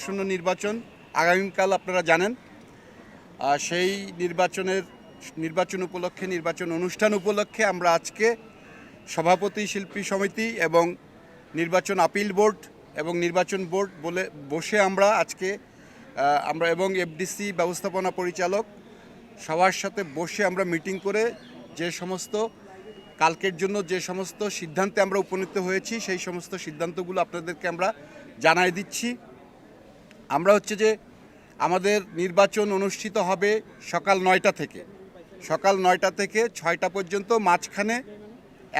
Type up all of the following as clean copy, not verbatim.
আসন্ন নির্বাচন আগামীকাল আপনারা জানেন। সেই নির্বাচন উপলক্ষে, নির্বাচন অনুষ্ঠান উপলক্ষে আমরা আজকে সভাপতি শিল্পী সমিতি এবং নির্বাচন আপিল বোর্ড এবং নির্বাচন বোর্ড বসে আমরা আজকে আমরা এবং এফডিসি ব্যবস্থাপনা পরিচালক সবার সাথে বসে আমরা মিটিং করে যে সমস্ত কালকের জন্য যে সমস্ত সিদ্ধান্তে আমরা উপনীত হয়েছি সেই সমস্ত সিদ্ধান্তগুলো আপনাদেরকে আমরা জানাই দিচ্ছি। আমরা হচ্ছে যে আমাদের নির্বাচন অনুষ্ঠিত হবে সকাল 9টা থেকে 6টা পর্যন্ত। মাঝখানে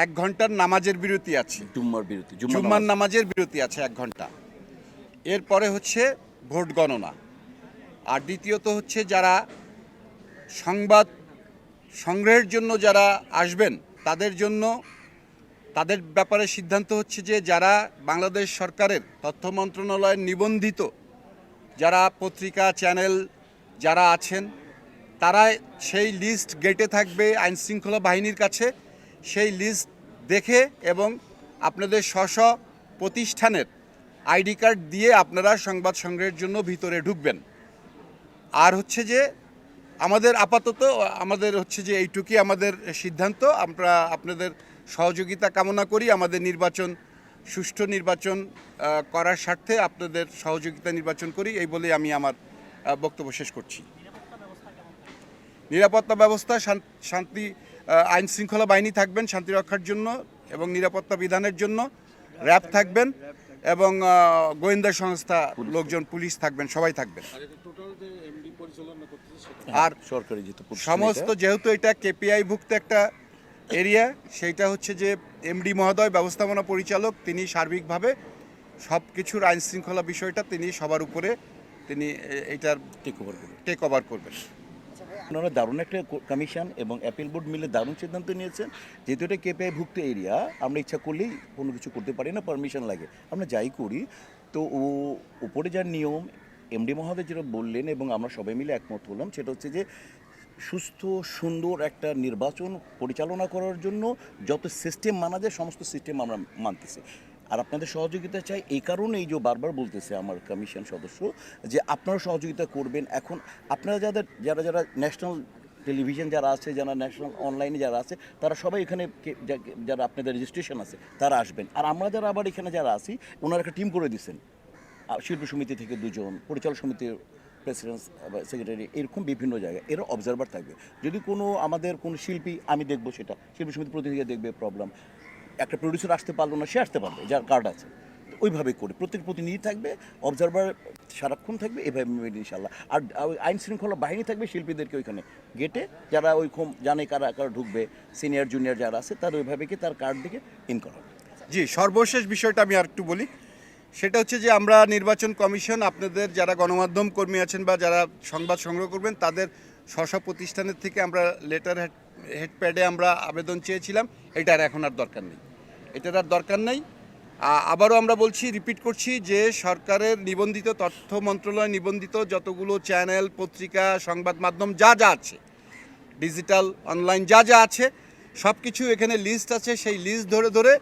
1 ঘন্টার নামাজের বিরতি আছে, জুম্মার নামাজের বিরতি আছে 1 ঘন্টা। এরপরে হচ্ছে ভোট গণনা। আর দ্বিতীয়ত হচ্ছে যারা সংবাদ সংগ্রহের জন্য যারা আসবেন তাদের ব্যাপারে সিদ্ধান্ত হচ্ছে যে যারা বাংলাদেশ সরকারের তথ্য মন্ত্রণালয়ের নিবন্ধিত যারা পত্রিকা চ্যানেল যারা আছেন তারা সেই লিস্ট গেটে থাকবে আইনশৃঙ্খলা বাহিনীর কাছে। সেই লিস্ট দেখে এবং আপনাদের স্ব প্রতিষ্ঠানের আইডি কার্ড দিয়ে আপনারা সংবাদ সংগ্রহের জন্য ভিতরে ঢুকবেন। আর হচ্ছে যে আমাদের হচ্ছে যে এইটুকুই আমাদের সিদ্ধান্ত। আমরা আপনাদের সহযোগিতা কামনা করি আমাদের সুষ্ঠু নির্বাচন করার স্বার্থে আপনাদের সহযোগিতা নির্বাচন করি, এই বলে আমি আমার বক্তব্য শেষ করছি। নিরাপত্তা ব্যবস্থা আইন শৃঙ্খলা বাহিনী থাকবেন শান্তি রক্ষার জন্য এবং নিরাপত্তা বিধানের জন্য, র্যাব থাকবেন এবং গোয়েন্দা সংস্থা লোকজন, পুলিশ থাকবেন, সবাই থাকবেন। আর সরকারি সমস্ত যেহেতু এটা কেপিআই ভুক্ত একটা এরিয়া, সেইটা হচ্ছে যে এমডি মহোদয় ব্যবস্থাপনা পরিচালক, তিনি সার্বিকভাবে সব কিছুর আইন শৃঙ্খলা বিষয়টা তিনি সবার উপরে তিনি এইটার টেক ওভার করবেন। আপনারা দারুণ একটা কমিশন এবং অ্যাপিল বোর্ড মিলে দারুণ সিদ্ধান্ত নিয়েছেন। যেহেতু এটা কেপিআই ভুক্ত এরিয়া, আমরা ইচ্ছা করলেই কোনো কিছু করতে পারি না, পারমিশন লাগে, আমরা যাই করি। তো উপরে যার নিয়ম এমডি মহোদয় যেটা বললেন এবং আমরা সবাই মিলে একমত হলাম, সেটা হচ্ছে যে সুস্থ সুন্দর একটা নির্বাচন পরিচালনা করার জন্য যত সিস্টেম মানা যায় সমস্ত সিস্টেম আমরা মানতেছি। আর আপনাদের সহযোগিতা চাই, এই কারণে এই যে বারবার বলতেছে আমার কমিশন সদস্য যে আপনারা সহযোগিতা করবেন। এখন আপনারা যারা ন্যাশনাল টেলিভিশন যারা আছে, যারা ন্যাশনাল অনলাইনে যারা আছে, তারা সবাই এখানে যারা আপনাদের রেজিস্ট্রেশন আছে তারা আসবেন। আর আমরা যারা আবার এখানে যারা আছি ওনারা একটা টিম করে দিচ্ছেন, শিল্পী সমিতি থেকে 2 জন, পরিচালক সমিতির প্রেসিডেন্ট সেক্রেটারি, এরকম বিভিন্ন জায়গায় এরা অবজারভার থাকবে। যদি আমাদের কোনো শিল্পী, আমি দেখবো সেটা, শিল্পী সমিতি প্রতিনিধি দেখবে, প্রবলেম একটা প্রডিউসার আসতে পারলো না, সে আসতে পারবে যার কার্ড আছে, ওইভাবেই করে প্রত্যেক প্রতিনিধি থাকবে, অবজারভার সারাক্ষণ থাকবে, এভাবে ইনশাল্লাহ। আর আইন শৃঙ্খলা বাহিনী থাকবে শিল্পীদেরকে ওইখানে গেটে, যারা ওইরকম জানে কারা ঢুকবে, সিনিয়র জুনিয়র যারা আছে তারা ওইভাবে কি তার কার্ড দিকে ইন করা। জি, সর্বশেষ বিষয়টা আমি আর একটু বলি, সেটা হচ্ছে যে আমরা নির্বাচন কমিশন আপনাদের যারা গণমাধ্যম কর্মী আছেন বা যারা সংবাদ সংগ্রহ করবেন তাদের স্ব প্রতিষ্ঠানের থেকে আমরা লেটার হেডপ্যাডে আমরা আবেদন চেয়েছিলাম, এটার এখন আর দরকার নেই। আবারও আমরা বলছি, রিপিট করছি যে সরকারের নিবন্ধিত তথ্য মন্ত্রণালয় নিবন্ধিত যতগুলো চ্যানেল, পত্রিকা, সংবাদ মাধ্যম যা আছে, ডিজিটাল অনলাইন যা আছে, সব কিছু এখানে লিস্ট আছে। সেই লিস্ট ধরে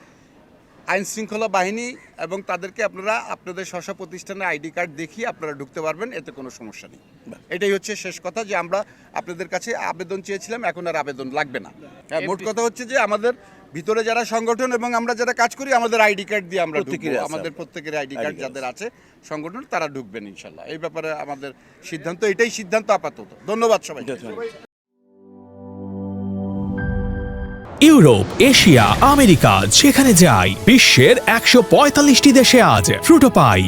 আইন শৃঙ্খলা বাহিনী এবং তাদেরকে আপনারা আপনাদের স্ব প্রতিষ্ঠানের আইডি কার্ড দেখিয়ে আপনারা ঢুকতে পারবেন, এতে কোনো সমস্যা নেই। এটাই হচ্ছে শেষ কথা, যে আমরা আপনাদের কাছে আবেদন চেয়েছিলাম, এখন আর আবেদন লাগবে না। মোট কথা হচ্ছে যে আমাদের ভিতরে যারা সংগঠন এবং আমরা যারা কাজ করি, আমাদের আইডি কার্ড দিয়ে আমরা আমাদের প্রত্যেকের আইডি কার্ড যাদের আছে সংগঠন তারা ঢুকবেন ইনশাল্লাহ। এই ব্যাপারে আমাদের সিদ্ধান্ত, এটাই সিদ্ধান্ত আপাতত। ধন্যবাদ সবাই। ইউরোপ, এশিয়া, আমেরিকা, যেখানে যাই বিশ্বের 145টি দেশে আজ ফ্রুটো পাই।